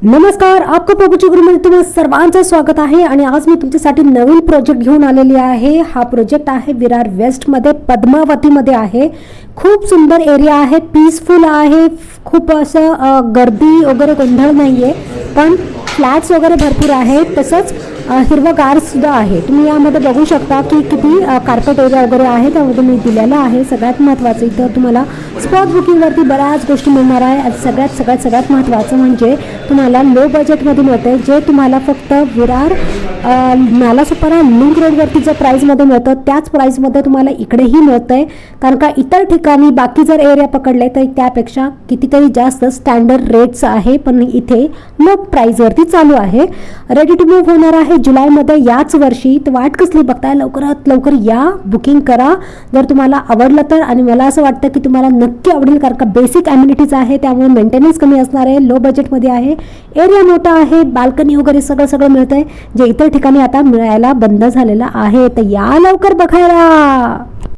नमस्कार, आपका प्रभूची गुरुमध्ये तुम्हा सर्वांचं स्वागत आहे. आणि आज मी तुमच्यासाठी नवीन प्रोजेक्ट घेऊन आलेली आहे. हा प्रोजेक्ट आहे विरार वेस्टमध्ये, पद्मावतीमध्ये आहे. खूप सुंदर एरिया आहे, पीसफुल आहे, खूप असं गर्दी वगैरे गोंधळ नाही आहे, पण फ्लॅट्स वगैरे भरपूर आहेत, तसंच हिरवंगार सुद्धा आहे. तुम्ही यामध्ये बघू शकता की किती कार्पेट एरिया वगैरे आहे, त्यामध्ये मी दिलेला आहे. सगळ्यात महत्त्वाचं इथं तुम्हाला स्पॉट बुकिंगवरती बऱ्याच गोष्टी मिळणार आहे. आणि सगळ्यात महत्त्वाचं म्हणजे तुम्हाला लो बजेटमध्ये मिळते, जे तुम्हाला फक्त विरार नालासोपारा लिंक रोडवरती ज्या प्राईजमध्ये मिळतं त्याच प्राईजमध्ये तुम्हाला इकडेही मिळतं आहे. कारण का इतर ठिकाणी बाकी जर एरिया पकडले तर त्यापेक्षा कितीतरी जास्त स्टँडर्ड रेट्स आहे, पण इथे लो प्राईजवरती चालू आहे. रेडी टू मूव्ह होणार आहे जुलैमध्ये याच वर्षी. तर वाट कसली बघताय, लवकरात लवकर या, बुकिंग करा जर तुम्हाला आवडलं तर. आणि मला असं वाटतं की तुम्हाला नक्की आवडेल, कारण का बेसिक ॲम्युनिटीज आहे, त्यामुळे मेंटेनन्स कमी असणार आहे, लो बजेटमध्ये आहे, एरिया मोठा आहे, बाल्कनी वगैरे सगळं मिळतं आहे, जे इतर ठिकाणी आता मिळायला बंद झालेलं आहे. तर या लवकर बघायला.